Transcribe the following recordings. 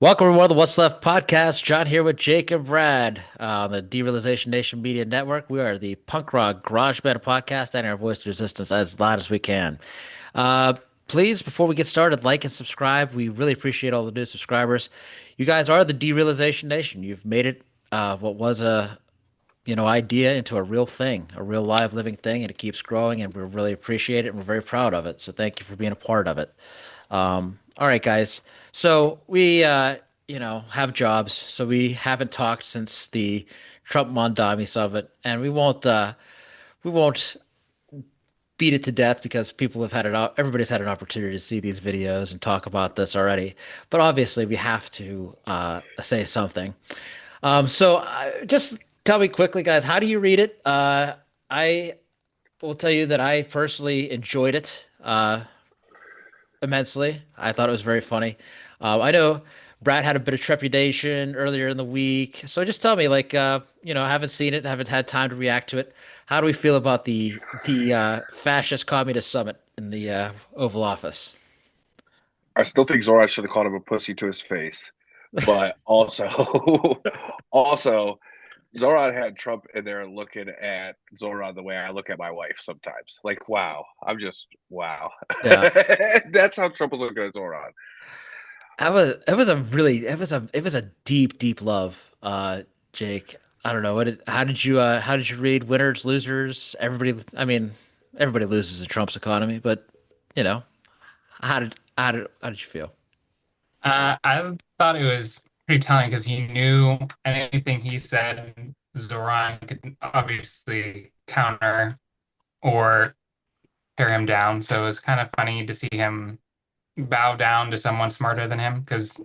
Welcome everyone to the What's Left podcast. John here with Jake and Brad on the Derealization Nation Media Network. We are the punk rock garage band podcast and our voice of resistance as loud as we can. Uh, Please, before we get started, like and subscribe. We really appreciate all the new subscribers. You guys are the Derealization Nation. You've made it what was a idea into a real thing, a real live living thing, and it keeps growing. And we really appreciate it. And we're very proud of it. So thank you for being a part of it. All right, guys. So we have jobs. So we haven't talked since the Trump Mamdani summit, and we won't beat it to death because people have had everybody's had an opportunity to see these videos and talk about this already. But obviously, we have to say something. Just tell me quickly, guys, how do you read it? I will tell you that I personally enjoyed it. Immensely. I thought it was very funny. I know Brad had a bit of trepidation earlier in the week, so just tell me, I haven't seen it, haven't had time to react to it. How do we feel about the fascist communist summit in the Oval Office? I still think Zora should have called him a pussy to his face, but also, also, Zoran had Trump in there looking at Zoran the way I look at my wife sometimes. Like, wow, I'm just wow. Yeah, That's how Trump was looking at Zoran. it was a deep, deep love, Jake. I don't know. How did you read winners, losers? Everybody loses in Trump's economy, but you know, how did you feel? I thought it was pretty telling because he knew anything he said, Zoran could obviously counter or tear him down. So it was kind of funny to see him bow down to someone smarter than him because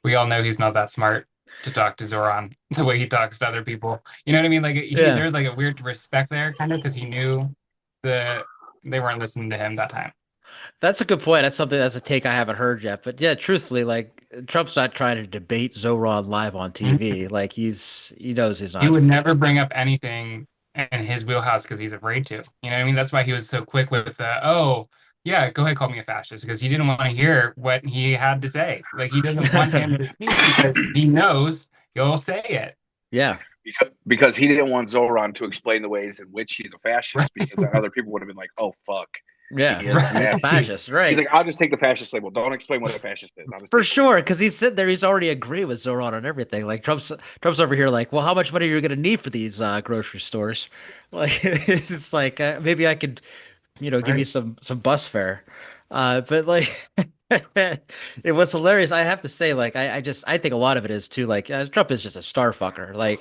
we all know he's not that smart to talk to Zoran the way he talks to other people. You know what I mean? Like Yeah. there's like a weird respect there, kind of, because he knew the they weren't listening to him that time. That's a good point. That's a take I haven't heard yet. But yeah, truthfully, like Trump's not trying to debate Zoran live on TV. Like he knows he's He not. would never bring up anything in his wheelhouse because he's afraid to. You know what I mean? That's why he was so quick with oh, yeah, go ahead, call me a fascist, because he didn't want to hear what he had to say. Like he doesn't want him to speak because he knows he'll say it. Yeah. Because he didn't want Zoran to explain the ways in which he's a Right. fascist, because then other people would have been like, oh, fuck, he Yeah. is a He's a fascist. Right. fascist, He's right? like, I'll just take the fascist label. Don't explain what a fascist is. I'll just For take the label. sure, because he's sitting there, he's already agreeing with Zoran on everything. Like Trump's over here, like, well, how much money are you going to need for these grocery stores? Like, it's like maybe I could, give you Right. some bus fare. But like, it was hilarious. I have to say, like, I think a lot of it is too. Like, Trump is just a star fucker. Like,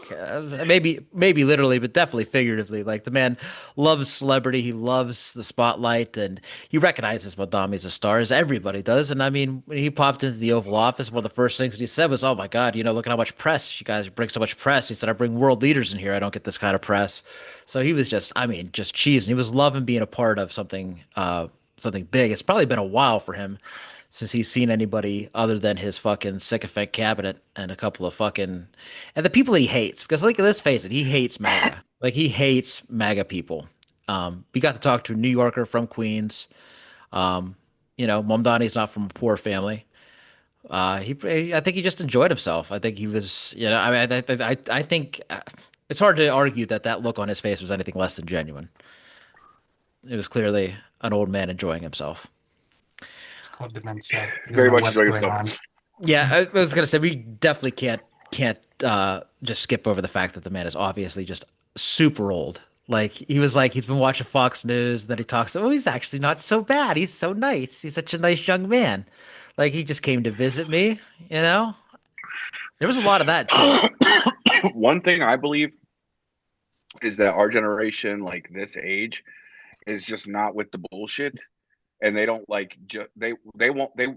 maybe literally, but definitely figuratively. Like, the man loves celebrity. He loves the spotlight, and he recognizes Mamdani as a star, as everybody does. And I mean, when he popped into the Oval Office, one of the first things that he said was, "Oh my God, look at how much press you guys bring so much press." He said, "I bring world leaders in here. I don't get this kind of press." So he was just, I mean, just cheesing. He was loving being a part of something big. It's probably been a while for him since he's seen anybody other than his fucking sycophant cabinet and a couple of fucking and the people that he hates. Because like, let's face it, he hates MAGA. Like he hates MAGA people. We got to talk to a New Yorker from Queens. Um, Mamdani's not from a poor family. I think he just enjoyed himself. I think he was, I mean, I think it's hard to argue that that look on his face was anything less than genuine. It was clearly an old man enjoying himself. It's called dementia. He doesn't Very know much what's enjoy going yourself. on. Yeah, I was gonna say we definitely can't just skip over the fact that the man is obviously just super old. Like he was like he's been watching Fox News, then he talks, oh, he's actually not so bad. He's so nice. He's such a nice young man. Like he just came to visit me, you know? There was a lot of that too. One thing I believe is that our generation, like this age, is just not with the bullshit, and they don't like just they won't they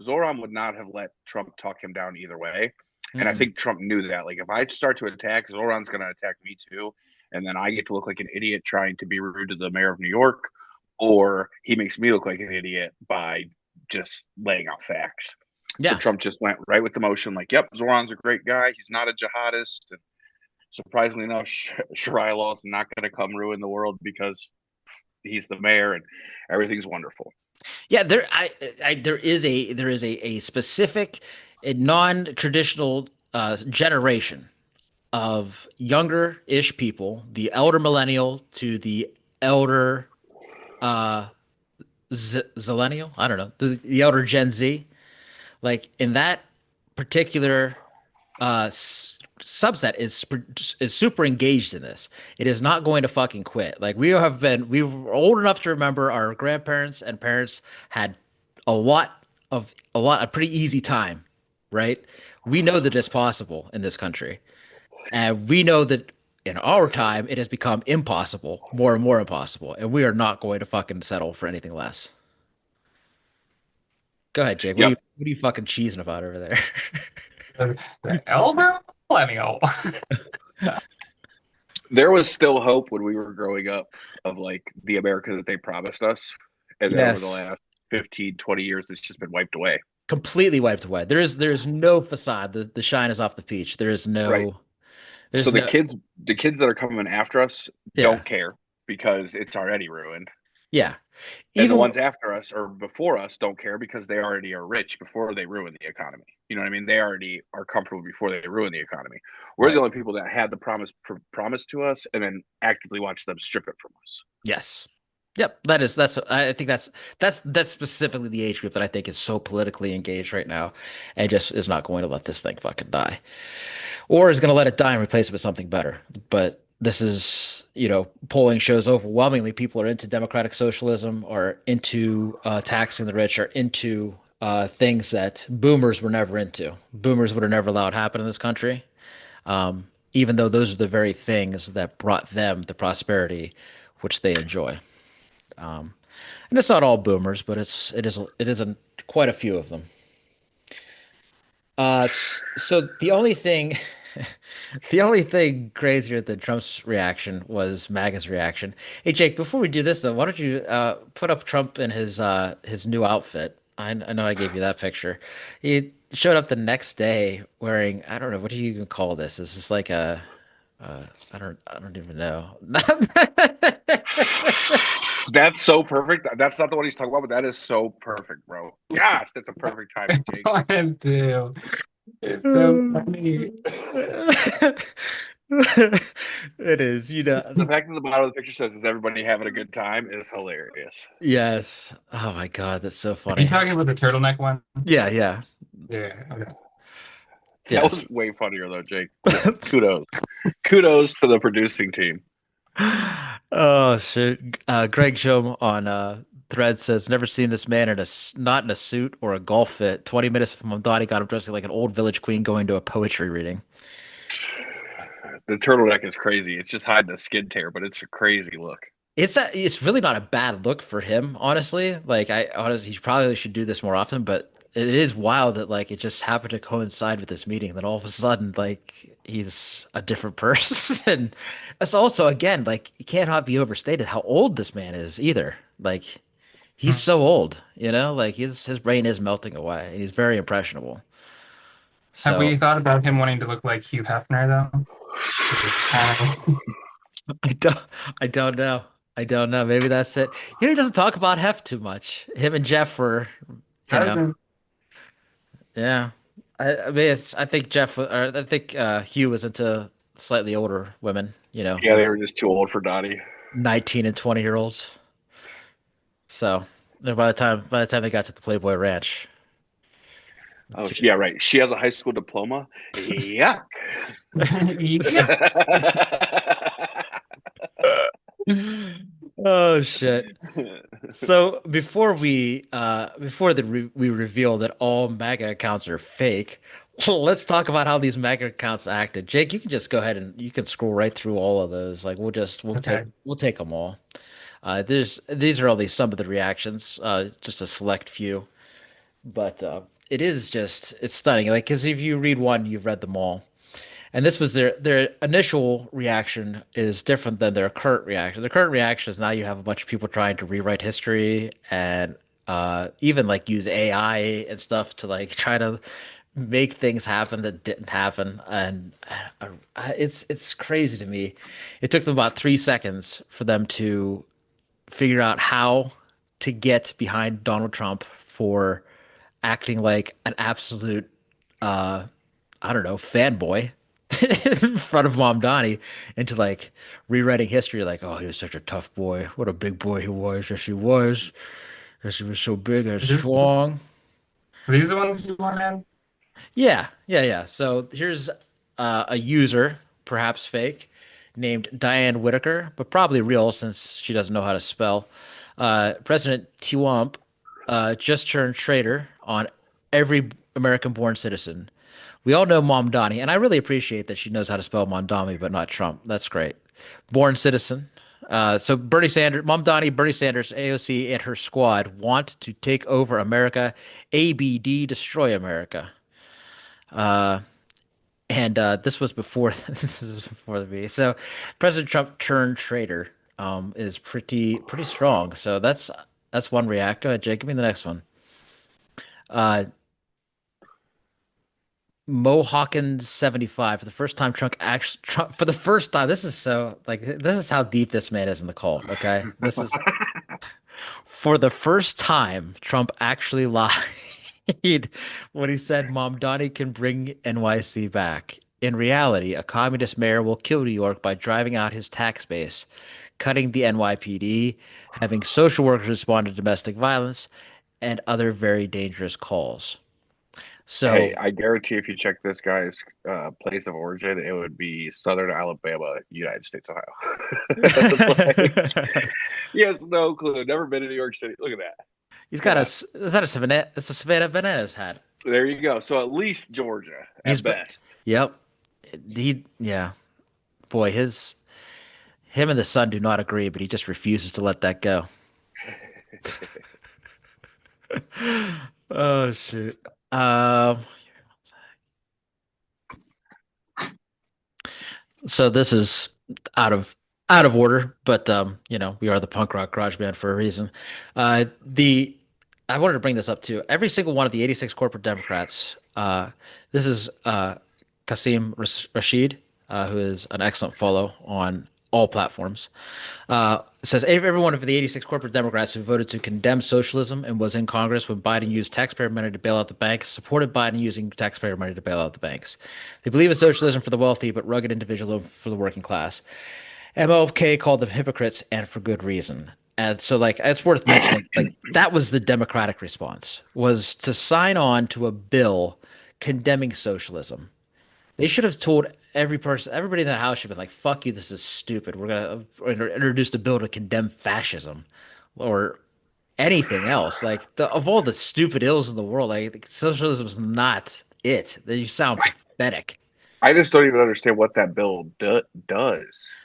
Zoran would not have let Trump talk him down either way. And I Mm-mm. think Trump knew that. Like, if I start to attack, Zoran's going to attack me too. And then I get to look like an idiot trying to be rude to the mayor of New York, or he makes me look like an idiot by just laying out facts. So Yeah. Trump just went right with the motion, like, yep, Zoran's a great guy. He's not a jihadist. And surprisingly enough, Sharia law is not going to come ruin the world because he's the mayor and everything's wonderful. Yeah, there is a specific a non-traditional generation of younger-ish people, the elder millennial to the elder uh zillennial, I don't know, the elder Gen Z, like in that particular subset is super engaged in this. It is not going to fucking quit. Like we were old enough to remember our grandparents and parents had a pretty easy time, right? We know that it's possible in this country. And we know that in our time, it has become impossible, more and more impossible. And we are not going to fucking settle for anything less. Go ahead, Jake. Yep. What are you fucking cheesing about over there? The elder millennial. There was still hope when we were growing up of like the America that they promised us. And then over the Yes. last 15, 20 years, it's just been wiped away. Completely wiped away. There is no facade. The shine is off the peach. Right. So There's no the kids that are coming after us yeah. don't care because it's already ruined. Yeah. And the Even ones after us or before us don't care because they already are rich before they ruin the economy. You know what I mean? They already are comfortable before they ruin the economy. We're the right. only people that had the promise to us and then actively watch them strip it from us. Yes. Yep. I think that's specifically the age group that I think is so politically engaged right now and just is not going to let this thing fucking die. Or is going to let it die and replace it with something better. But this is, polling shows overwhelmingly people are into democratic socialism or into taxing the rich or into things that boomers were never into. Boomers would have never allowed happen in this country, even though those are the very things that brought them the prosperity which they enjoy. And it's not all boomers, but it is quite a few of them. So the only thing crazier than Trump's reaction was MAGA's reaction. Hey Jake, before we do this though, why don't you put up Trump in his new outfit? I know I gave you that picture. He showed up the next day wearing, I don't know, what do you even call this? Is this like I don't even know. That's so perfect. That's not the one he's talking about, but that is so perfect, bro. Gosh, that's a perfect timing, Jake. I do. It's so funny. It is, The fact that the bottom of the picture says, "Is everybody having a good time?" is hilarious. yes. Oh my God, that's so Are you funny. talking about the turtleneck one? Yeah, yeah. Yeah. Okay. That Yes. was way funnier though, Jake. Kudos, kudos to the producing team. Oh shit. Greg Shum on Thread says, never seen this man not in a suit or a golf fit. 20 minutes with Mamdani got him dressing like an old village queen going to a poetry reading. The turtleneck is crazy. It's just hiding a skin tear, but it's a crazy look. It's really not a bad look for him, honestly. Like I honestly, he probably should do this more often, but it is wild that like it just happened to coincide with this meeting. Then all of a sudden, like he's a different person. It's also again like it cannot be overstated how old this man is either. Like he's so old, like his brain is melting away, and he's very impressionable. Have So we thought about him wanting to look like Hugh Hefner though? Just kind of. I don't I don't know. I don't know. Maybe that's it. He doesn't talk about Hef too much. Him and Jeff were, you know. Hasn't. Yeah. I mean, I think I think Hugh was into slightly older women, Yeah, they were just too old for Dottie. 19 and 20-year olds. So, by the time they got to the Playboy Ranch, Oh, yeah, right. She has a high school diploma. Yuck. Yeah. oh shit. So before we reveal that all MAGA accounts are fake, let's talk about how these MAGA accounts acted. Jake, you can just go ahead and you can scroll right through all of those. Like Okay. we'll take them all. These are only some of the reactions, just a select few, but it's stunning. Like because if you read one, you've read them all. And this was their initial reaction is different than their current reaction. The current reaction is now you have a bunch of people trying to rewrite history and even like use AI and stuff to like try to make things happen that didn't happen. And it's crazy to me. It took them about 3 seconds for them to figure out how to get behind Donald Trump for acting like an absolute uh, I don't know, fanboy in front of Mamdani into like rewriting history, like, oh, he was such a tough boy. What a big boy he was. Yes, he was. Yes, he was so big and Is this strong. these the ones you want in? Yeah, yeah, yeah. So here's a user, perhaps fake, named Diane Whitaker, but probably real since she doesn't know how to spell. President Trump just turned traitor on every American-born citizen. We all know Mamdani, and I really appreciate that she knows how to spell Mamdani, but not Trump. That's great. Born citizen. So Bernie Sanders, Mamdani, Bernie Sanders, AOC, and her squad want to take over America. ABD, destroy America. And this was before this is before the V. So President Trump turned traitor is pretty strong. So that's one react. Go ahead, Jake. Give me the next one. Uh, Mo Hawkins 75 for the first time. Trump for the first time. This is so like this is how deep this man is in the cult. Okay, this is for the first time. Trump actually lied when he said Mamdani can bring NYC back. In reality, a communist mayor will kill New York by driving out his tax base, cutting the NYPD, having social workers respond to domestic violence, and other very dangerous calls. Hey, So I guarantee if you check this guy's place of origin, it would be Southern Alabama, United States, Ohio. It's like he has no clue. Never been to New York City. Look at that. he's Come got a on. is that a Savannah? It's a Savannah Bananas hat. There you go. So at least Georgia He's at but best. yep. Yeah. Boy, him and the son do not agree, but he just refuses to let that go. Oh shoot. Um, so this is out of out of order, but we are the punk rock garage band for a reason. The I wanted to bring this up too. Every single one of the 86 corporate Democrats, this is Rashid, who is an excellent follow on all platforms. It says every one of the 86 corporate Democrats who voted to condemn socialism and was in Congress when Biden used taxpayer money to bail out the banks supported Biden using taxpayer money to bail out the banks. They believe in socialism for the wealthy, but rugged individualism for the working class. MLK called them hypocrites, and for good reason. And so, like, it's worth mentioning, like, that was the Democratic response, was to sign on to a bill condemning socialism. They should have told everybody in that house should have been like, fuck you, this is stupid. We're gonna introduce a bill to condemn fascism or anything else. Like of all the stupid ills in the world, like socialism is not it. You sound pathetic. I just don't even understand what that bill does.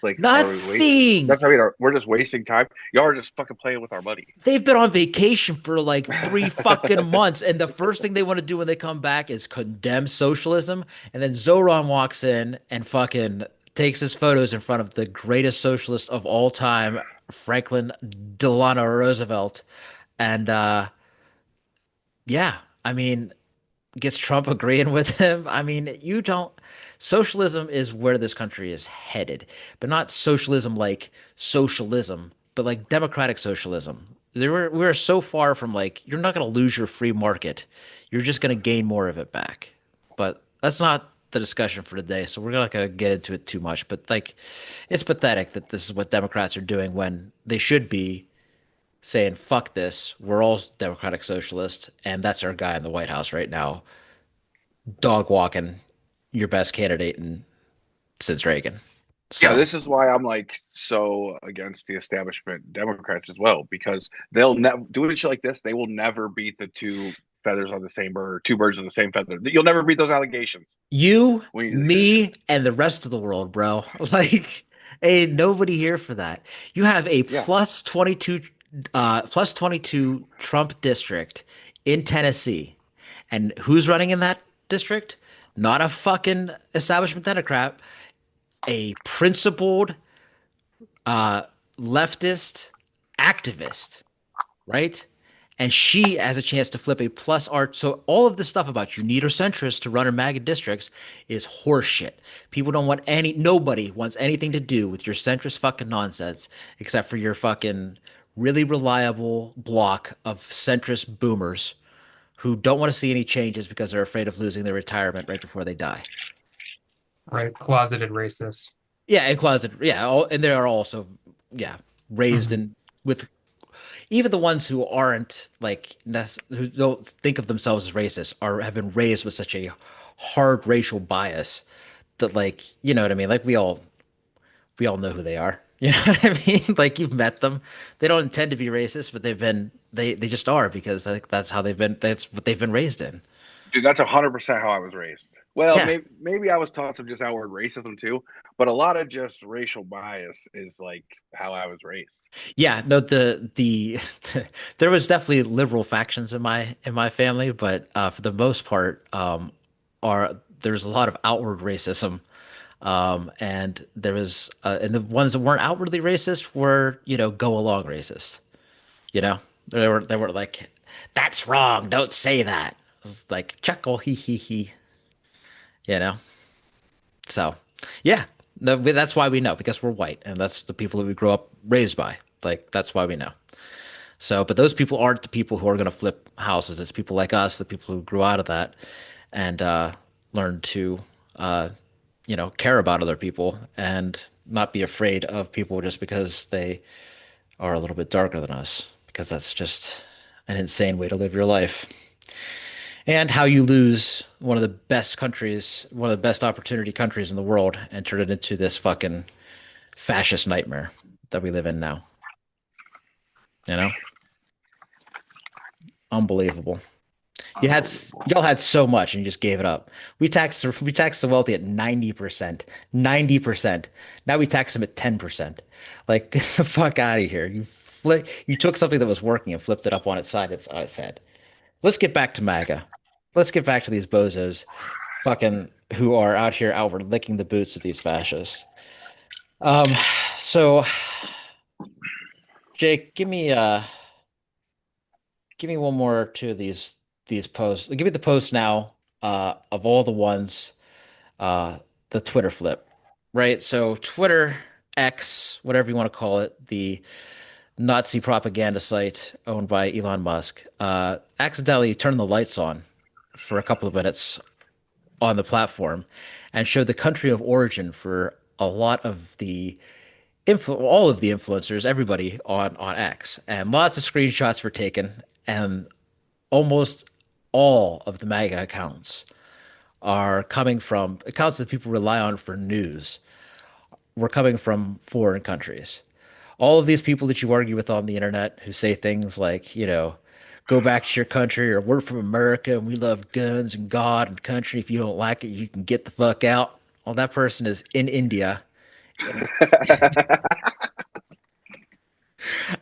Like, are we wasting? Nothing. That's what I mean. We're just wasting time. Y'all are just fucking playing with our money. They've been on vacation for like 3 fucking months, and the first thing they want to do when they come back is condemn socialism. And then Zoran walks in and fucking takes his photos in front of the greatest socialist of all time, Franklin Delano Roosevelt. And yeah, I mean, gets Trump agreeing with him. I mean, you don't. Socialism is where this country is headed, but not socialism like socialism, but like democratic socialism. We're so far from like you're not going to lose your free market. You're just going to gain more of it back. But that's not the discussion for today, so we're not going to get into it too much. But like, it's pathetic that this is what Democrats are doing when they should be saying, fuck this. We're all democratic socialists, and that's our guy in the White House right now dog walking your best candidate since Reagan. Yeah, So this is why I'm like so against the establishment Democrats as well, because they'll never doing shit like this. They will never beat the two feathers on the same bird, two birds on the same feather. You'll never beat those allegations. you, When you, me, and the rest of the world, bro. Like, ain't nobody here for that. You have a yeah, plus 22 Trump district in Tennessee. And who's running in that district? Not a fucking establishment Democrat, a principled uh leftist activist, right? And she has a chance to flip a plus art. So all of this stuff about you need a centrist to run in MAGA districts is horseshit. People don't want nobody wants anything to do with your centrist fucking nonsense except for your fucking really reliable block of centrist boomers who don't want to see any changes because they're afraid of losing their retirement right before they die. Right? Closeted racist. Yeah, and closet. Yeah, and they are also yeah raised Hmm. in with even the ones who aren't like who don't think of themselves as racist are have been raised with such a hard racial bias that like you know what I mean. Like we all know who they are. You know what I mean? Like you've met them. They don't intend to be racist, but they just are because like that's how they've been. That's what they've been raised in. Dude, that's 100% how I was raised. Well, Yeah. maybe I was taught some just outward racism too, but a lot of just racial bias is like how I was raised. Yeah, no, there was definitely liberal factions in my family, but for the most part, are there's a lot of outward racism, and there was and the ones that weren't outwardly racist were go along racist. You know, they were like, that's wrong, don't say that. It was like chuckle, hee hee hee. You know, so yeah, no, that's why we know because we're white and that's the people that we grew up raised by. Like that's why we know. So, but those people aren't the people who are going to flip houses. It's people like us, the people who grew out of that and learn to, uh, care about other people and not be afraid of people just because they are a little bit darker than us, because that's just an insane way to live your life. And how you lose one of the best countries, one of the best opportunity countries in the world, and turn it into this fucking fascist nightmare that we live in now. You know, unbelievable. Unbelievable. Y'all had so much and you just gave it up. We taxed the wealthy at 90%. 90%. Now we tax them at 10%. Like get the fuck out of here. You took something that was working and flipped it up on it's on its head. Let's get back to MAGA. Let's get back to these bozos fucking who are out here outward licking the boots of these fascists. Um so Jake, give me one more to these posts. Give me the post now of all the ones uh the Twitter flip, right? So Twitter X, whatever you want to call it, the Nazi propaganda site owned by Elon Musk, accidentally turned the lights on for a couple of minutes on the platform and showed the country of origin for a lot of the all of the influencers, everybody on X, and lots of screenshots were taken, and almost all of the MAGA accounts are coming from accounts that people rely on for news. Were coming from foreign countries. All of these people that you argue with on the internet who say things like, go back to your country or we're from America and we love guns and God and country. If you don't like it, you can get the fuck out. Well, that person is in India and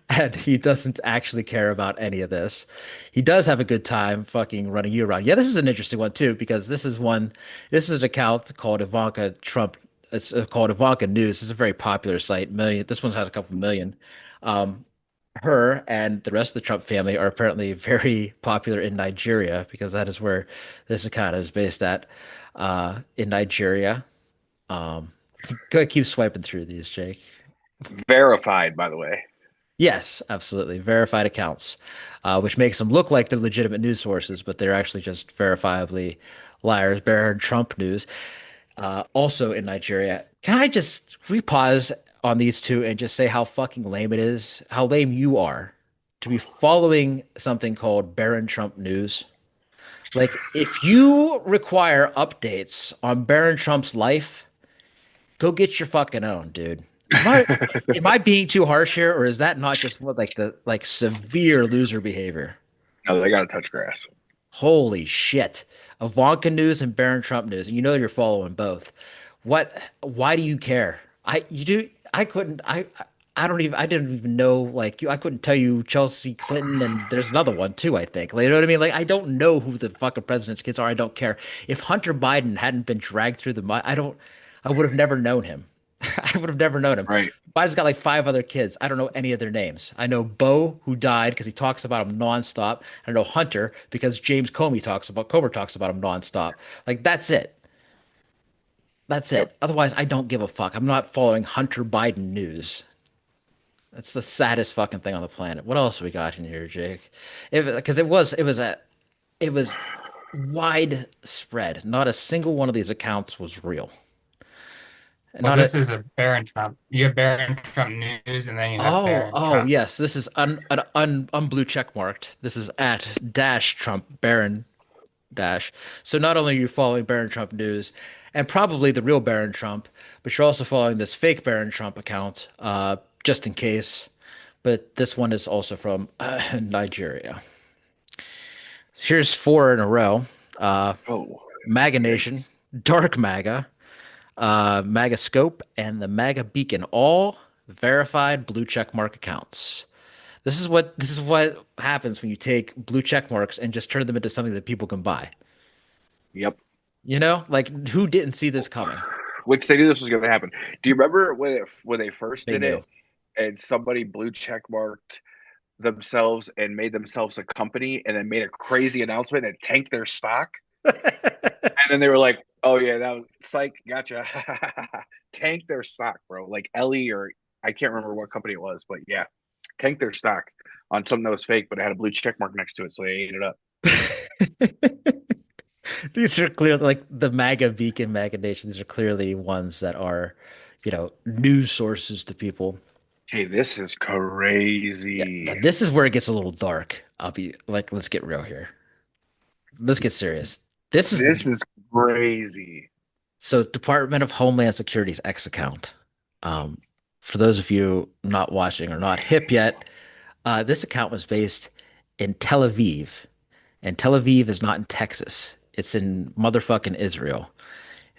and he doesn't actually care about any of this. He does have a good time fucking running you around. Yeah, this is an interesting one too because this is an account called Ivanka Trump. It's called Ivanka News. It's a very popular site. Million. This one has a couple million. Um, Her and the rest of the Trump family are apparently very popular in Nigeria because that is where this account is based at. In Nigeria. Um, Go keep swiping through these, Jake. Verified, by the way. Yes, absolutely. Verified accounts, which makes them look like they're legitimate news sources, but they're actually just verifiably liars. Baron Trump News, also in Nigeria. Can we pause on these two and just say how fucking lame it is, how lame you are to be following something called Baron Trump News? Like, if you require updates on Baron Trump's life, go get your fucking own, dude. Am I being too harsh here, or is that not just what like the like severe loser behavior? No, they got to touch grass. Holy shit. Ivanka News and Barron Trump News, and you know you're following both. What why do you care? I couldn't I didn't even know like you I couldn't tell you Chelsea Clinton and there's another one too, I think. Like, you know what I mean? Like I don't know who the fucking president's kids are. I don't care. If Hunter Biden hadn't been dragged through the mud, I would have never known him. I would have never known him. Right. Biden's got like five other kids. I don't know any of their names. I know Bo, who died because he talks about him nonstop. I know Hunter because Comer talks about him nonstop. Like that's it. That's Yep. it. Otherwise, I don't give a fuck. I'm not following Hunter Biden news. That's the saddest fucking thing on the planet. What else we got in here, Jake? Because it was it was widespread. Not a single one of these accounts was real. Well, Not a this is a Barron Trump. You have Barron Trump news, and then you have Barron Oh Trump. yes, this is un blue check marked. This is at dash Trump Baron dash. So not only are you following Baron Trump news and probably the real Baron Trump, but you're also following this fake Baron Trump account, just in case. But this one is also from Nigeria. Here's four in a row. Uh, Oh, MAGA okay. Nation, Dark MAGA, MAGA Scope, and the MAGA Beacon, all verified blue check mark accounts. This is what happens when you take blue check marks and just turn them into something that people can buy. Yep. You know, like who didn't see this coming? Which they knew this was going to happen. Do you remember when they first They did knew. it and somebody blue check marked themselves and made themselves a company and then made a crazy announcement and tanked their stock? And then they were like, "Oh yeah, that was psych, gotcha." Tanked their stock, bro. Like Ellie or I can't remember what company it was, but yeah, tanked their stock on something that was fake, but it had a blue check mark next to it, so they ate it up. These are clearly like the MAGA Beacon, MAGA Nation. These are clearly ones that are, news sources to people. Hey, this is Yeah, now crazy. this is where it gets a little dark. I'll be like, let's get real here. Let's get serious. This is This the is crazy. So Department of Homeland Security's X account. Um, for those of you not watching or not hip yet, this account was based in Tel Aviv, and Tel Aviv is not in Texas. It's in motherfucking Israel.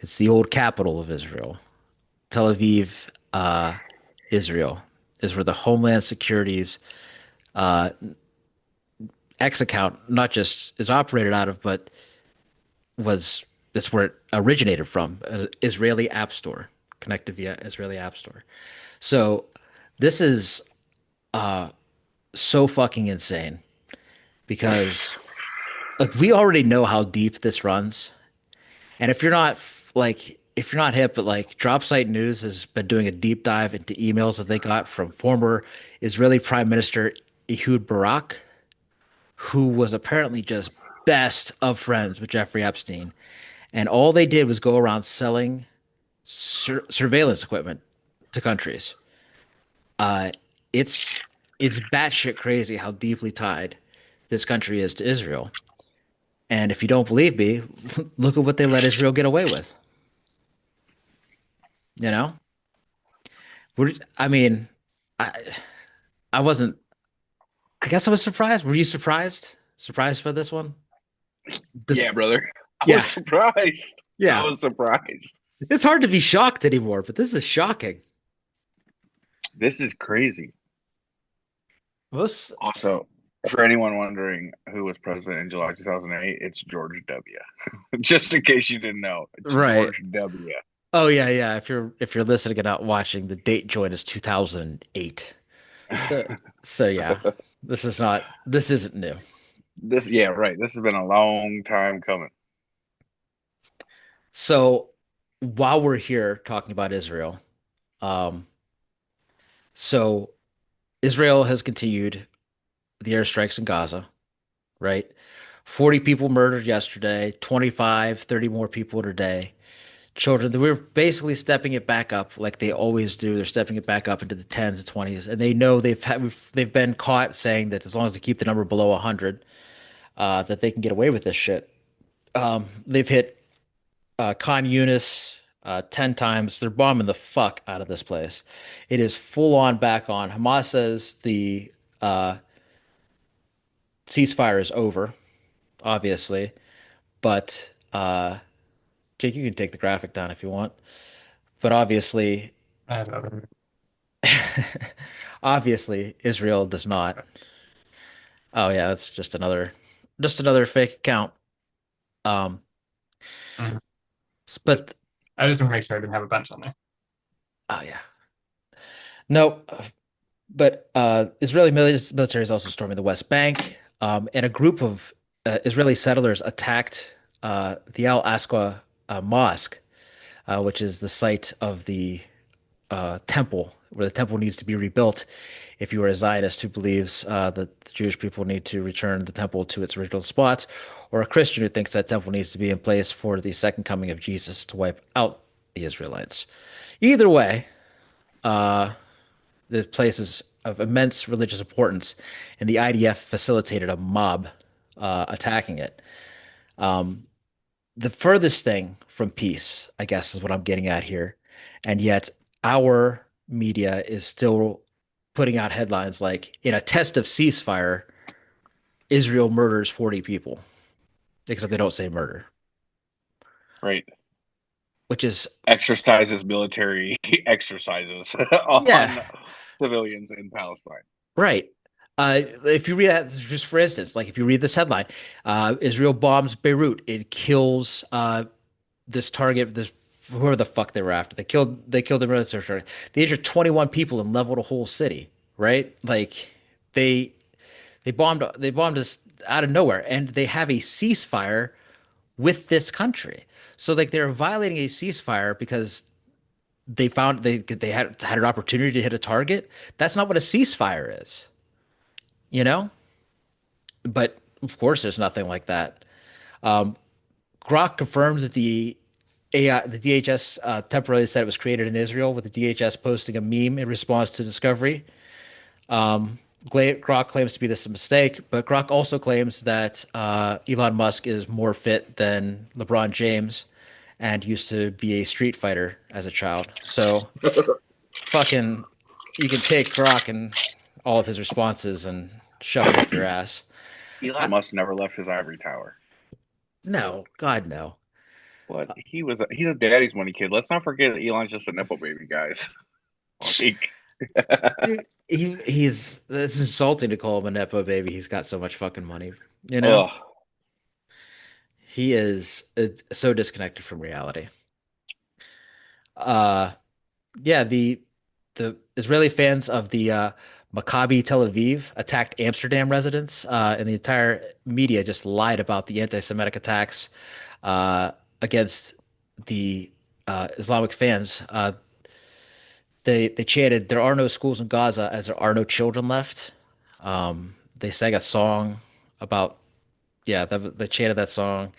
It's the old capital of Israel. Tel Aviv, Israel, is where the Homeland Security's uh, X account not just is operated out of, but was that's where it originated from, an Israeli app store, connected via Israeli app store. So this is so fucking insane because like we already know how deep this runs. And if you're not hip, but like Dropsite News has been doing a deep dive into emails that they got from former Israeli Prime Minister Ehud Barak, who was apparently just best of friends with Jeffrey Epstein. And all they did was go around selling surveillance equipment to countries. Uh, it's it's batshit crazy how deeply tied this country is to Israel. And if you don't believe me, look at what they let Israel get away with. You know, I mean, I I wasn't. I guess I was surprised. Were you surprised? Surprised by this one? Yeah, This, brother. I was yeah, surprised. I yeah. was surprised. It's hard to be shocked anymore, but this is shocking. This is crazy. Most, Also, for anyone wondering who was president in July 2008, it's George W. Just in case you didn't know, it's right. George W. Oh yeah, yeah. If you're listening and not watching, the date joint is 2008. So so yeah, this isn't new. This, yeah, right. This has been a long time coming. So while we're here talking about Israel, um, so Israel has continued the airstrikes in Gaza, right? 40 people murdered yesterday, 25, 30 more people today. Children, we're basically stepping it back up like they always do. They're stepping it back up into the tens and twenties, and they know they've been caught saying that as long as they keep the number below 100, that they can get away with this shit. They've hit Khan Yunis 10 times. They're bombing the fuck out of this place. It is full on back on. Hamas says the uh, ceasefire is over, obviously, but Jake, you can take the graphic down if you want. But obviously, I don't know. obviously, Israel does not. Oh yeah, that's just another fake account. Um, Mhm. but I just want to make sure I didn't have a bunch on there. oh yeah, no. But Israeli military is also storming the West Bank, and a group of Israeli settlers attacked the Al Aqsa Mosque, which is the site of the temple, where the temple needs to be rebuilt. If you are a Zionist who believes that the Jewish people need to return the temple to its original spot, or a Christian who thinks that temple needs to be in place for the second coming of Jesus to wipe out the Israelites. Either way, the place is of immense religious importance, and the IDF facilitated a mob attacking it. The furthest thing from peace, I guess, is what I'm getting at here. And yet, our media is still putting out headlines like, in a test of ceasefire, Israel murders 40 people, except they don't say murder, Right. which is, Exercises, military exercises yeah, on civilians in Palestine. right. If you read that, just for instance, like if you read this headline, Israel bombs Beirut, it kills this target, this whoever the fuck they were after. They killed the military target. They injured 21 people and leveled a whole city, right? Like they they bombed us out of nowhere, and they have a ceasefire with this country. So like they're violating a ceasefire because they had an opportunity to hit a target. That's not what a ceasefire is, you know? But of course there's nothing like that. Grok confirmed that the DHS temporarily said it was created in Israel, with the DHS posting a meme in response to discovery. Grok claims to be this a mistake, but Grok also claims that Elon Musk is more fit than LeBron James and used to be a street fighter as a child. So fucking, you can take Grok and all of his responses and shove it up your ass. Elon I, Musk never left his ivory tower. no, God, no. But he's a daddy's money kid. Let's not forget that Elon's just a nipple baby, guys. Like, Dude, he's it's insulting to call him a nepo baby. He's got so much fucking money, you know? ugh. He is so disconnected from reality. Uh yeah, the Israeli fans of the Maccabi Tel Aviv attacked Amsterdam residents, and the entire media just lied about the anti-Semitic attacks uh, against the Islamic fans. They chanted, "There are no schools in Gaza, as there are no children left." They sang a song about, yeah, they chanted that song.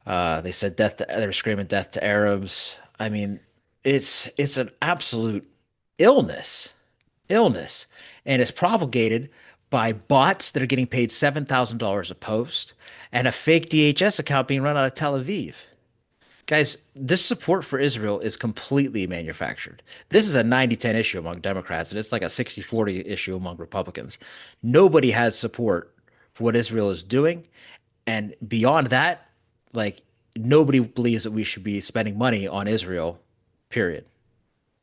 They said they were screaming death to Arabs. I mean, it's an absolute illness, illness, and it's propagated by bots that are getting paid $7,000 a post and a fake DHS account being run out of Tel Aviv. Guys, this support for Israel is completely manufactured. This is a 90-10 issue among Democrats, and it's like a 60-40 issue among Republicans. Nobody has support for what Israel is doing. And beyond that, like, nobody believes that we should be spending money on Israel, period.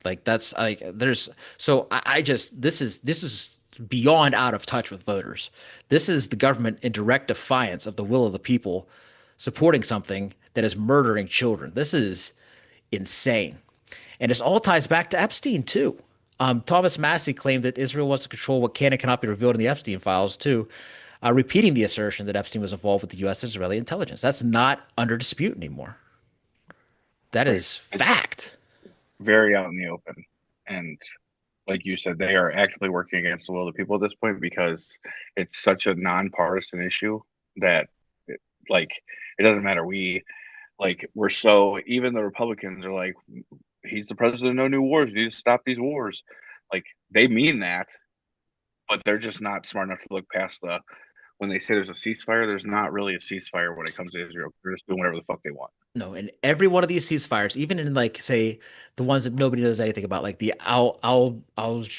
Like that's like there's so I just this is beyond out of touch with voters. This is the government in direct defiance of the will of the people supporting something that is murdering children. This is insane. And this all ties back to Epstein too. Thomas Massey claimed that Israel wants to control what can and cannot be revealed in the Epstein files too, repeating the assertion that Epstein was involved with the U.S. and Israeli intelligence. That's not under dispute anymore. That Right. is It's fact. very out in the open. And like you said, they are actively working against the will of the people at this point because it's such a nonpartisan issue that, it, like, it doesn't matter. We're so, even the Republicans are like, he's the president of no new wars. You need to stop these wars. Like, they mean that, but they're just not smart enough to look past when they say there's a ceasefire, there's not really a ceasefire when it comes to Israel. They're just doing whatever the fuck they want. No, and every one of these ceasefires, even in like say the ones that nobody knows anything about, like the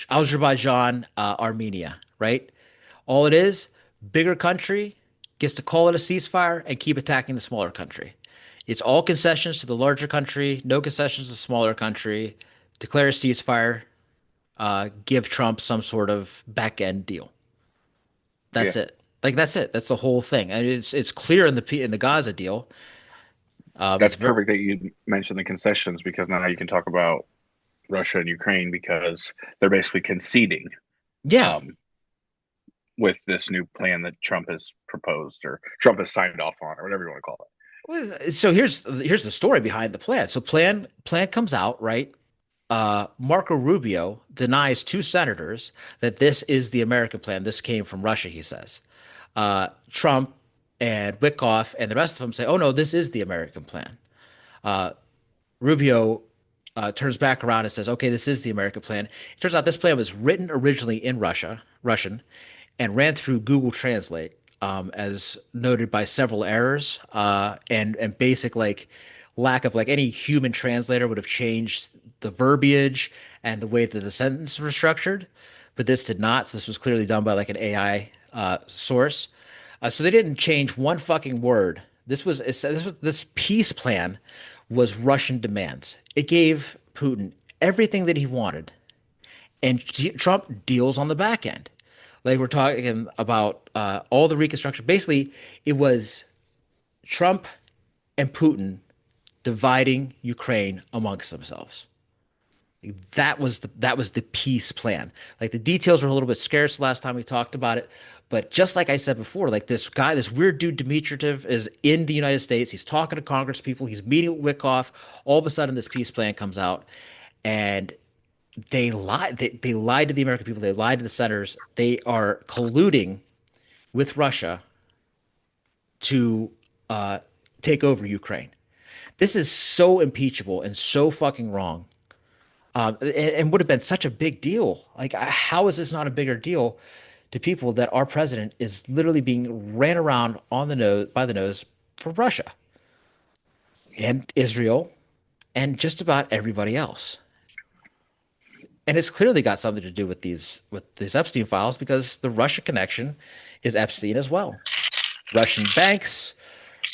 Azerbaijan, Armenia, right? All it is, bigger country gets to call it a ceasefire and keep attacking the smaller country. It's all concessions to the larger country, no concessions to the smaller country. Declare a ceasefire, give Trump some sort of back end deal. Yeah, That's it. Like that's it. That's the whole thing, and it's clear in the Gaza deal. It's that's very perfect that you mentioned the concessions because now you can talk about Russia and Ukraine because they're basically conceding yeah. um, with this new plan that Trump has proposed or Trump has signed off on or whatever you want to call it. So here's the story behind the plan. So plan comes out, right? Marco Rubio denies two senators that this is the American plan. This came from Russia, he says. Trump and Wickoff and the rest of them say, oh, no, this is the American plan. Rubio turns back around and says, okay, this is the American plan. It turns out this plan was written originally in Russian, and ran through Google Translate, as noted by several errors, and basic like lack of like any human translator would have changed the verbiage and the way that the sentence was structured, but this did not. So this was clearly done by like an AI source. So they didn't change one fucking word. This peace plan was Russian demands. It gave Putin everything that he wanted, and Trump deals on the back end. Like we're talking about all the reconstruction. Basically, it was Trump and Putin dividing Ukraine amongst themselves. That was the peace plan. Like the details were a little bit scarce last time we talked about it, but just like I said before, like this guy, this weird dude Dmitriev is in the United States. He's talking to Congress people. He's meeting with Wickoff. All of a sudden, this peace plan comes out, and they lied. They lied to the American people. They lied to the senators. They are colluding with Russia to take over Ukraine. This is so impeachable and so fucking wrong. And would have been such a big deal. Like, how is this not a bigger deal to people that our president is literally being ran around on the nose by the nose for Russia and Israel and just about everybody else? And it's clearly got something to do with these Epstein files because the Russia connection is Epstein as well. Russian banks,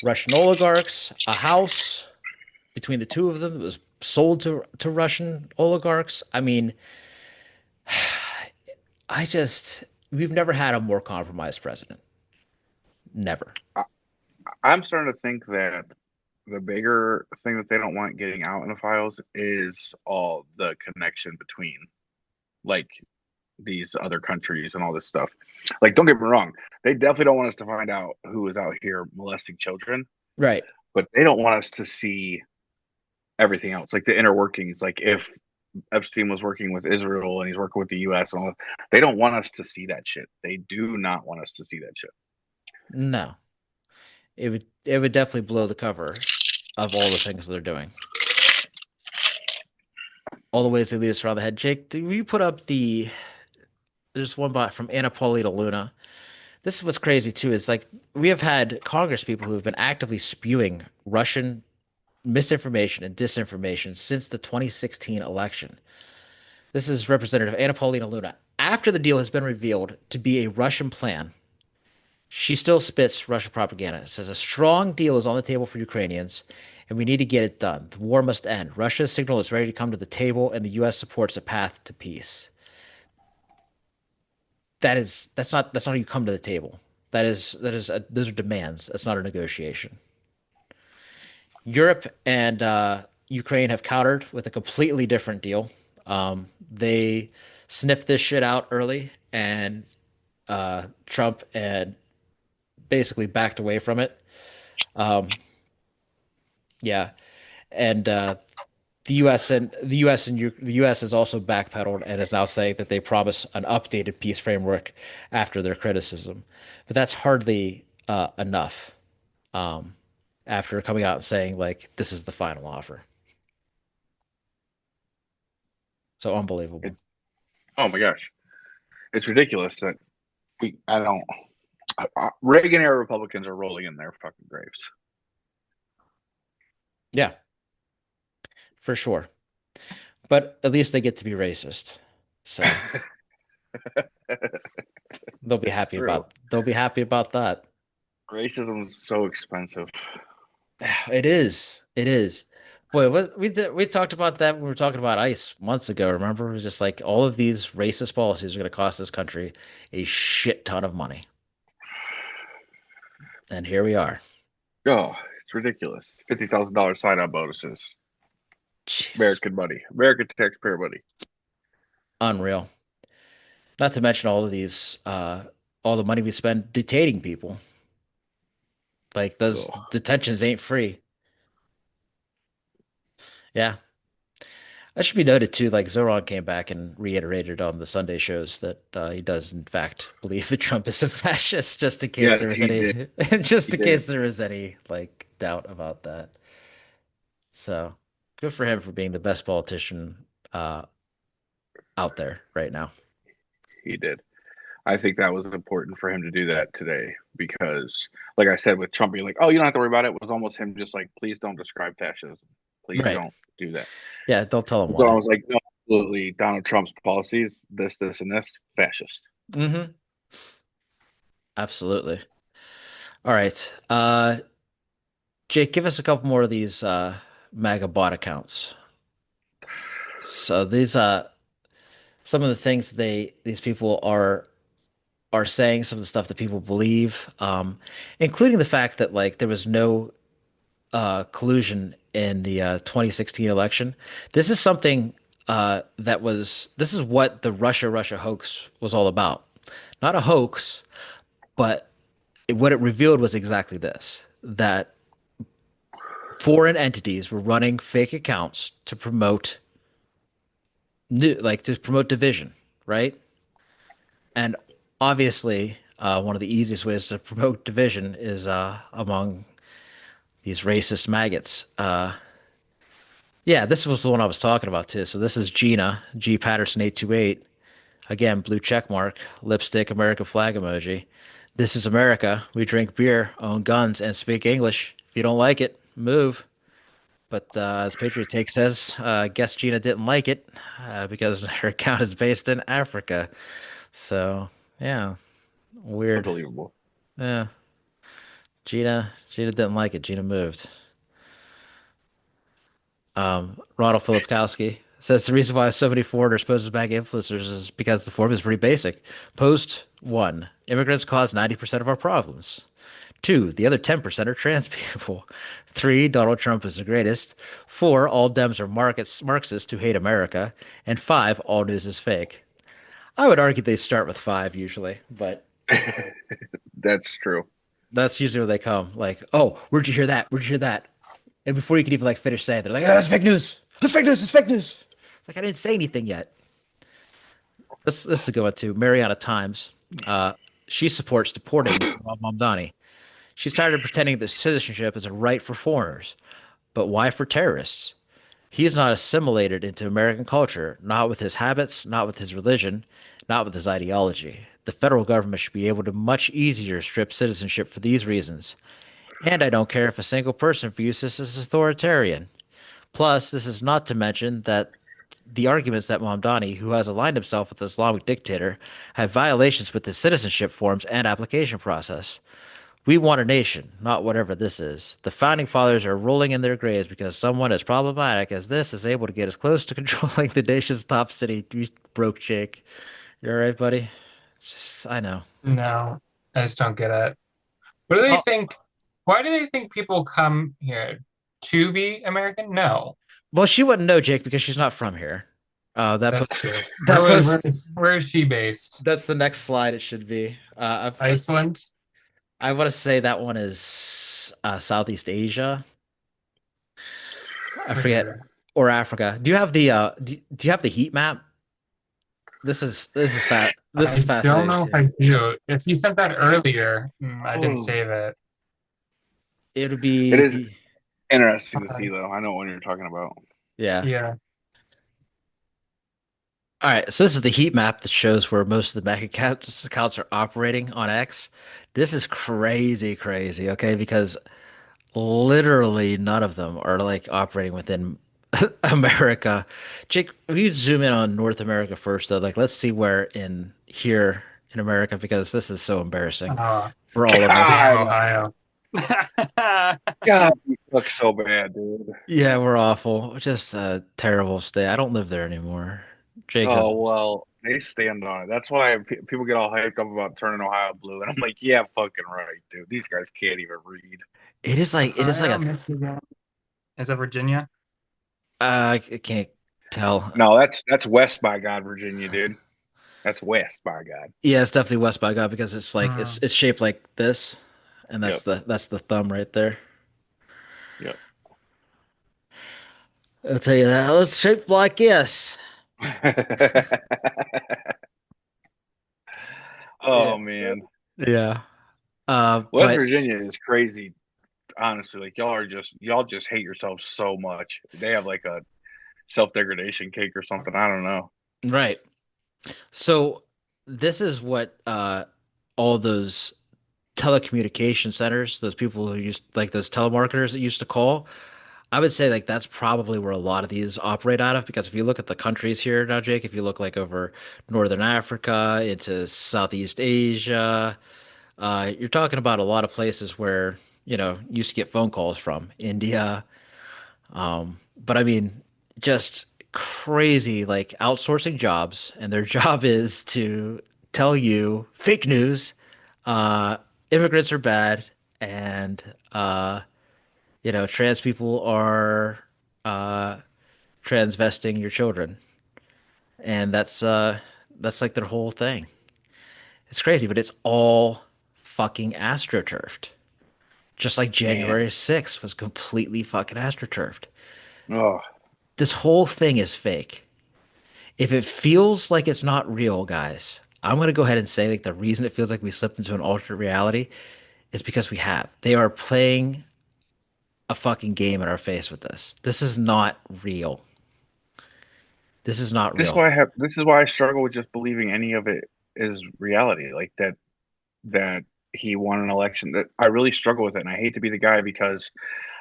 Russian oligarchs, a house between the two of them that was sold to Russian oligarchs. I mean, we've never had a more compromised president. Never. I'm starting to think that the bigger thing that they don't want getting out in the files is all the connection between like these other countries and all this stuff. Like, don't get me wrong, they definitely don't want us to find out who is out here molesting children, Right. but they don't want us to see everything else, like the inner workings. Like if Epstein was working with Israel and he's working with the US and all that, they don't want us to see that shit. They do not want us to see that shit. No. It would definitely blow the cover of all the things that they're doing. All the ways they lead us around the head. Jake, will you put up there's one bot from Anna Paulina Luna. This is what's crazy too, is like we have had Congress people who have been actively spewing Russian misinformation and disinformation since the 2016 election. This is Representative Anna Paulina Luna. After the deal has been revealed to be a Russian plan, she still spits Russian propaganda. It says a strong deal is on the table for Ukrainians, and we need to get it done. The war must end. Russia's signal is ready to come to the table, and the U.S. supports a path to peace. That's not how you come to the table. Those are demands. That's not a negotiation. Europe and Ukraine have countered with a completely different deal. They sniffed this shit out early, and Trump and basically backed away from it. Um, yeah, and the U.S. has also backpedaled and is now saying that they promise an updated peace framework after their criticism, but that's hardly enough. Um, After coming out and saying like this is the final offer, so It, unbelievable. oh my gosh, it's ridiculous that I don't. Reagan era Republicans are rolling in their fucking graves. Yeah, for sure. But at least they get to be racist, so It's true. they'll be happy about that. Racism is so expensive. It is. It is. Boy, what we talked about that when we were talking about ICE months ago. Remember, it was just like all of these racist policies are going to cost this country a shit ton of money, and here we are. Oh, it's ridiculous. $50,000 sign-on bonuses. Jesus, American money. American taxpayer money. unreal. Not to mention all the money we spend detaining people. Like those Oh, detentions ain't free. Yeah. That should be noted too. Like Zoran came back and reiterated on the Sunday shows that he does in fact believe that Trump is a fascist, just in case Yes, there was he did. any, just He in did. case there was any like doubt about that. So good for him for being the best politician uh, out there right now. He did. I think that was important for him to do that today because, like I said, with Trump being like, "Oh, you don't have to worry about it," was almost him just like, "Please don't describe fascism. Please Right. don't do that." Yeah. Don't tell him So I why. was like, "No, absolutely, Donald Trump's policies, this, and this, fascist." Hmm. Absolutely. All right. Jake, give us a couple more of these MAGA bot accounts. So these some of the things these people are saying, some of the stuff that people believe, including the fact that like there was no collusion in the 2016 election. This is something this is what the Russia hoax was all about. Not a hoax, but what it revealed was exactly this, that foreign entities were running fake accounts to promote to promote division, right? And obviously, one of the easiest ways to promote division is among these racist maggots. Yeah, this was the one I was talking about too. So this is Gina, G Patterson 828. Again, blue check mark, lipstick, American flag emoji. This is America. We drink beer, own guns, and speak English. If you don't like it, move. But as Patriot Take says, I guess Gina didn't like it because her account is based in Africa. So, yeah, weird. Unbelievable. Yeah, Gina didn't like it. Gina moved. Ronald Filipkowski says the reason why so many foreigners pose as bad influencers is because the form is pretty basic. Post one, immigrants cause 90% of our problems. Two, the other 10% are trans people. Three, Donald Trump is the greatest. Four, all Dems are Marxists who hate America. And five, all news is fake. I would argue they start with five usually, but That's true. that's usually where they come. Like, oh, where'd you hear that? Where'd you hear that? And before you can even like finish saying, it, they're like, oh, it's fake news. It's fake news. It's fake news. It's like I didn't say anything yet. This is a good one too. Mariana Times. Uh, she supports deporting Mamdani. She started pretending that citizenship is a right for foreigners, but why for terrorists? He is not assimilated into American culture, not with his habits, not with his religion, not with his ideology. The federal government should be able to much easier strip citizenship for these reasons. And I don't care if a single person views this as authoritarian. Plus, this is not to mention that the arguments that Mamdani, who has aligned himself with the Islamic dictator, have violations with his citizenship forms and application process. We want a nation, not whatever this is. The founding fathers are rolling in their graves because someone as problematic as this is able to get as close to controlling the nation's top city. You broke Jake. You all right, buddy? It's just, I know. No, I just don't get it. What do they Oh, think? Why do they think people come here to be American? No, well, she wouldn't know, Jake, because she's not from here. That that's post, true. that post, Where is she based? that's the next slide. It should be. Iceland? I want to say that one is Southeast Asia. I forget, Weird. or Africa. Do you have the do you have the heat map? This is fat. This is I don't fascinating know if too. I do. If you sent that earlier, I didn't Oh. save it. It would It be is the interesting to Uh, see, though. I know what you're talking about. yeah. yeah. All right, so this is the heat map that shows where most of the bank accounts are operating on X. This is crazy, crazy, okay? Because literally none of them are like operating within America. Jake, if you zoom in on North America first, though, like let's see where in here in America, because this is so embarrassing Uh, for all of us. Damn, God, Ohio. God, you look so bad, dude. Yeah, we're awful. Just a terrible state. I don't live there anymore. Jake Oh is. well, they stand on it. That's why people get all hyped up about turning Ohio blue, and I'm like, yeah, fucking right, dude. These guys can't even read. It is like Ohio, a. Michigan. Is it Virginia? I can't tell. No, that's west by God, Virginia, dude. That's west by God. Yeah, it's definitely West by God because it's like Hmm. it's shaped like this, and Yep, that's the thumb right there. yep. I'll tell you that. It's shaped like this. Yeah. Oh man, Yeah. West But Virginia is crazy. Honestly, like y'all just hate yourselves so much. They have like a self degradation cake or something. I don't know. right. So this is what all those telecommunication centers, those people who used like those telemarketers that used to call, I would say like that's probably where a lot of these operate out of because if you look at the countries here now, Jake, if you look like over Northern Africa into Southeast Asia, you're talking about a lot of places where, you used to get phone calls from India. But I mean, just crazy like outsourcing jobs, and their job is to tell you fake news, uh, immigrants are bad, and trans people are uh transvesting your children. And that's like their whole thing. It's crazy, but it's all fucking astroturfed. Just like Man, January 6th was completely fucking astroturfed. oh, This whole thing is fake. If it feels like it's not real, guys, I'm gonna go ahead and say like the reason it feels like we slipped into an alternate reality is because we have. They are playing a fucking game in our face with this. This is not real. This is not real. this is why I struggle with just believing any of it is reality. Like that he won an election. That I really struggle with it, and I hate to be the guy because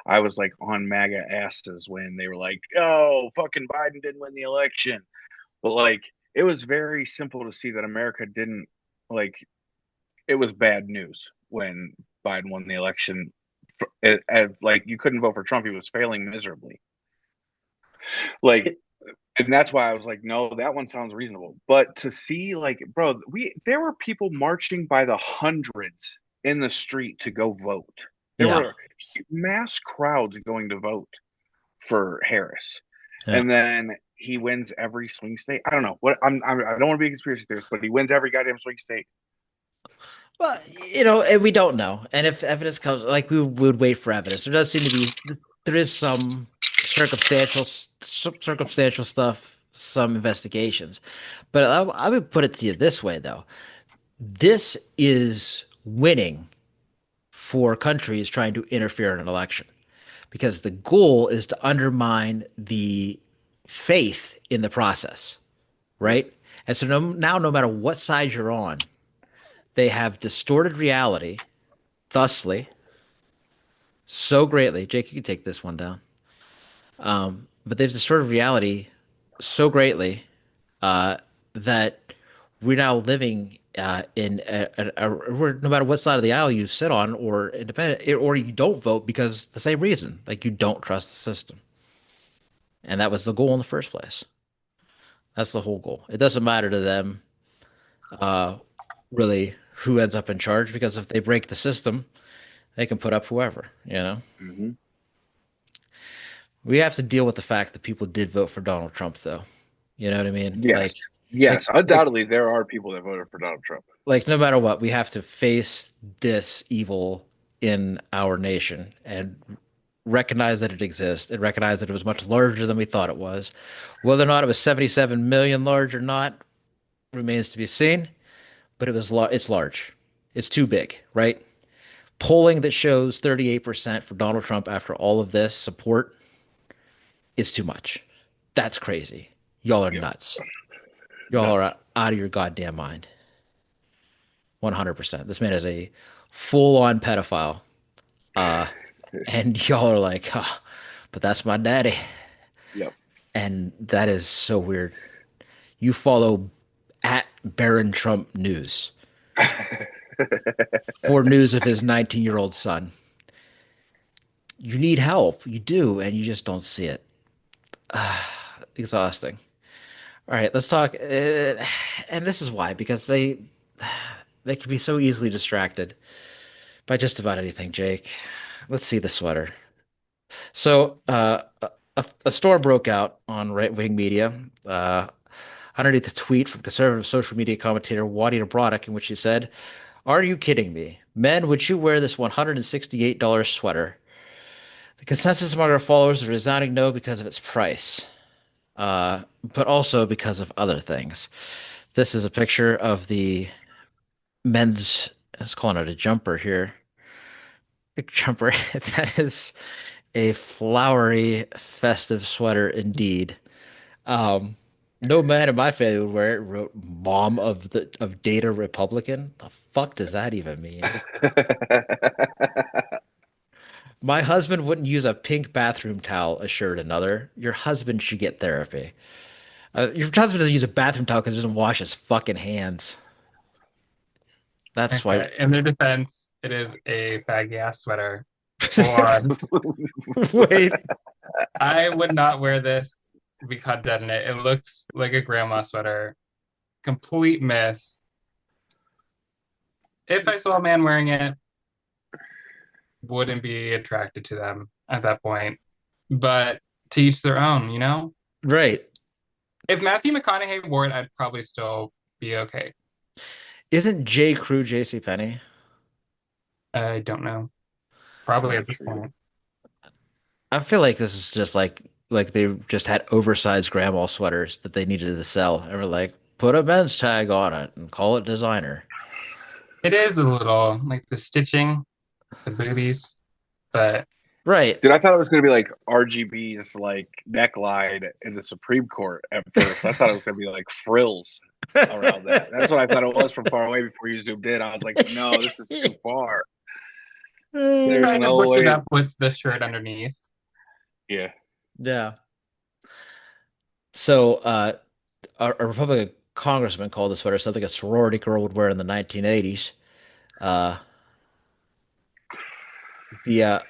I was like on MAGA asses when they were like, "Oh, fucking Biden didn't win the election." But like, it was very simple to see that America didn't like. It was bad news when Biden won the election. Like, you couldn't vote for Trump; he was failing miserably. Like, It, and that's why I was like, no, that one sounds reasonable. But to see, like, bro, there were people marching by the hundreds in the street to go vote. There yeah, were mass crowds going to vote for Harris, yeah. and then he wins every swing state. I don't know what I don't want to be a conspiracy theorist, but he wins every goddamn swing state. Well, and we don't know. And if evidence comes, like we would wait for evidence. There does seem to be, there is some circumstantial stuff, some investigations. But I would put it to you this way, though. This is winning for countries trying to interfere in an election because the goal is to undermine the faith in the process, Yep. right? And so now, no matter what side you're on, they have distorted reality, thusly, so greatly. Jake, you can take this one down. But they've distorted reality so greatly uh, that we're now living in where no matter what side of the aisle you sit on, or independent, or you don't vote because the same reason, like you don't trust the system, and that was the goal in the first place. That's the whole goal. It doesn't matter to them, uh, really, who ends up in charge because if they break the system, they can put up whoever. Mm-hmm. We have to deal with the fact that people did vote for Donald Trump, though. You know what I mean? Yes, Like, yes, like, undoubtedly there are people that voted for Donald Trump. like, no matter what, we have to face this evil in our nation and recognize that it exists and recognize that it was much larger than we thought it was. Whether or not it was 77 million large or not remains to be seen, but it's large. It's too big, right? Polling that shows 38% for Donald Trump after all of this support is too much. That's crazy. Y'all are Yep. nuts. Y'all No. are out of your goddamn mind. 100%. This man is a full-on pedophile. Uh, and y'all are like, oh, but that's my daddy. Yep. And that is so weird. You follow at Baron Trump News for news of his 19-year-old son. You need help. You do, and you just don't see it. Exhausting. All right, let's talk. And this is why, because they can be so easily distracted by just about anything, Jake. Let's see the sweater. So, a storm broke out on right-wing media underneath a tweet from conservative social media commentator Juanita Broderick, in which she said, "Are you kidding me? Men, would you wear this $168 sweater? The consensus among our followers is a resounding no because of its price, but also because of other things. This is a picture of the men's, let's call it a jumper here. A jumper that is a flowery, festive sweater indeed. Um, no man in my family would wear it. Wrote mom of data Republican. The fuck does that even mean? My husband wouldn't use a pink bathroom towel, assured another. Your husband should get therapy. Your husband doesn't use a bathroom towel because he doesn't wash his fucking hands. That's why. Okay, in their defense, it is a faggy ass sweater. One, Wait. I would not wear this to be caught dead in it. It looks like a grandma sweater. Complete miss. If I saw a man wearing it, wouldn't be attracted to them at that point. But to each their own, you know? Right. If Matthew McConaughey wore it, I'd probably still be okay. Mm, Isn't J. Crew JC Penney? I don't know. I'm Probably not at this sure. point. I feel like this is just like they just had oversized grandma sweaters that they needed to sell, and were like, put a men's tag on it and call it designer. It is a little like the stitching, the boobies, but Right. Dude, I thought it was going to be like RGB's like neckline in the Supreme Court at first. I thought it was going to be like frills around that. That's what I thought it was from far away before you zoomed in. I was like, no, this is too far. There's trying to no push it way. up with the shirt underneath. Yeah. Yeah. So, a Republican congressman called this sweater something a sorority girl would wear in the 1980s. Uh, the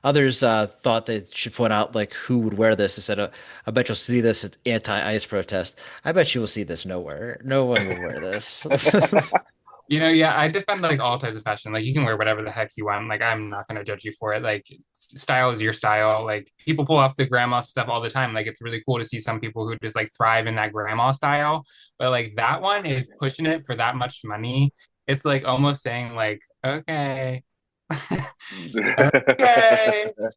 others thought they should point out like who would wear this. They said, "I bet you'll see this at anti-ICE protest. I bet you will see this nowhere. No one will wear this." Yeah, I defend like all types of fashion. Like you can wear whatever the heck you want. Like I'm not gonna judge you for it. Like style is your style. Like people pull off the grandma stuff all the time. Like it's really cool to see some people who just like thrive in that grandma style. But like that one is pushing it for that much money. It's like almost saying like, okay, okay, you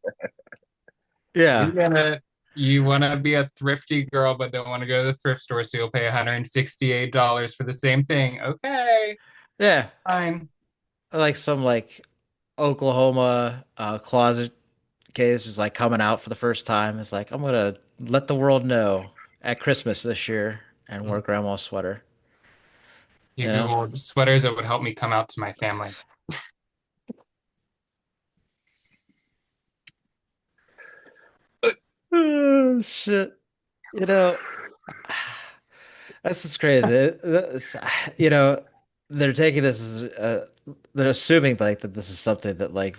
Yeah, get it. You want to be a thrifty girl, but don't want to go to the thrift store, so you'll pay $168 for the same thing. Okay, yeah. fine. Like some like Oklahoma closet case is like coming out for the first time. It's like I'm gonna let the world know at Christmas this year and wear grandma's sweater. You You know? Googled sweaters that would help me come out to my family. Oh, shit. You know, that's just crazy. You know, they're taking this as they're assuming like that this is something that like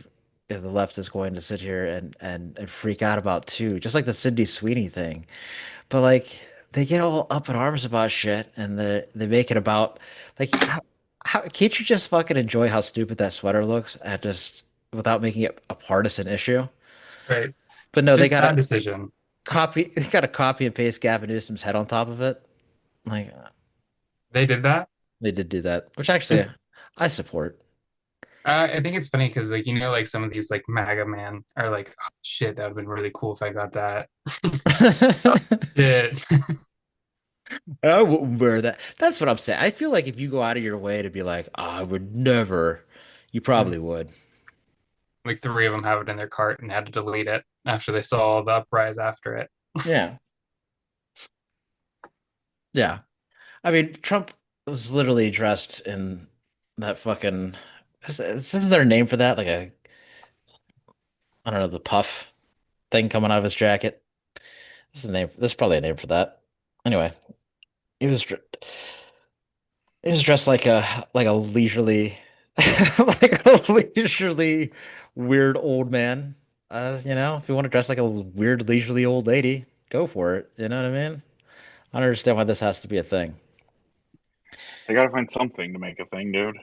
if the left is going to sit here and freak out about too, just like the Sydney Sweeney thing. But like they get all up in arms about shit and they make it about like how can't you just fucking enjoy how stupid that sweater looks and just without making it a partisan issue? Right. But no, Just bad decision. they gotta copy and paste Gavin Newsom's head on top of it. Like They did that. they did do that, which actually It's I support. I think it's funny because like some of these like MAGA man are like, oh, shit, that would have been really cool if I got that. Shit. I wouldn't wear that. That's what I'm saying. I feel like if you go out of your way to be like, "Oh, I would never," you probably would. Like three of them have it in their cart and had to delete it after they saw all the uprise after it. Yeah. Yeah. I mean, Trump was literally dressed in that fucking. Isn't there a name for that? Like a, I don't know, the puff thing coming out of his jacket. There's a name. There's probably a name for that. Anyway, he was he was dressed like a leisurely, like a leisurely weird old man. You know, if you want to dress like a weird leisurely old lady, go for it. You know what I mean? I don't understand why this has to be a thing. They got to find something to make a thing, dude.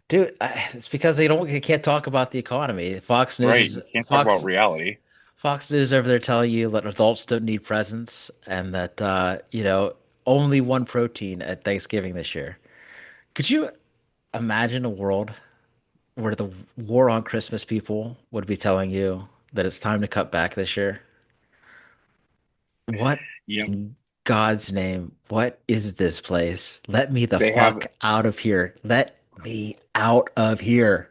Dude, it's because they can't talk about the economy. Right. You can't talk about reality. Fox News over there telling you that adults don't need presents and that you know, only one protein at Thanksgiving this year. Could you imagine a world where the War on Christmas people would be telling you that it's time to cut back this year? What Yep. in God's name? What is this place? Let me the They have, fuck out of here. Let me out of here.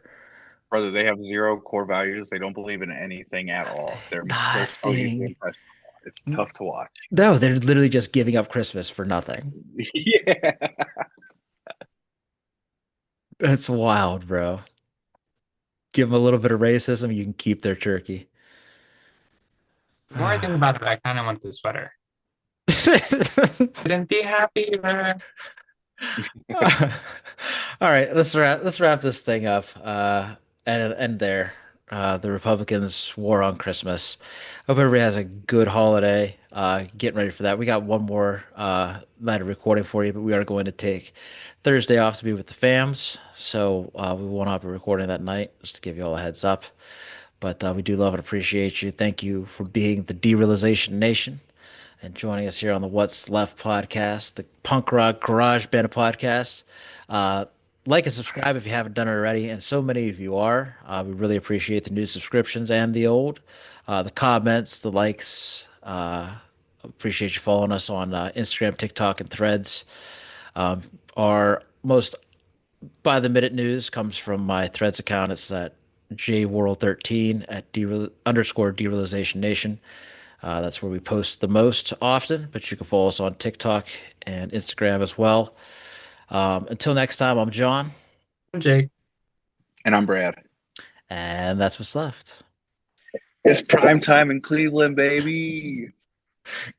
brother, they have zero core values. They don't believe in anything at all. They're so easily Nothing. impressionable. It's tough to watch. No, they're literally just giving up Christmas for nothing. Yeah. That's wild, bro. Give them a little bit of racism, you can keep their turkey. The more I think about it, I kind of want the sweater. Couldn't be happier. All right, let's wrap this thing up. And end there. The Republicans' war on Christmas. Hope everybody has a good holiday. Getting ready for that. We got one more night of recording for you, but we are going to take Thursday off to be with the fams. So we will not be recording that night, just to give you all a heads up. But we do love and appreciate you. Thank you for being the Derealization Nation and joining us here on the What's Left podcast, the punk rock garage band podcast. Uh, like and subscribe if you haven't done it already, and so many of you are. We really appreciate the new subscriptions and the old, the comments, the likes. Appreciate you following us on Instagram, TikTok, and Threads. Our most by the minute news comes from my Threads account. It's at jworld13 at underscore derealization nation. That's where we post the most often, but you can follow us on TikTok and Instagram as well. Until next time, I'm John, Jake. And I'm Brad. and that's what's left. It's prime time in Cleveland, baby.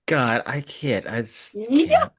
God, I can't. I just can't.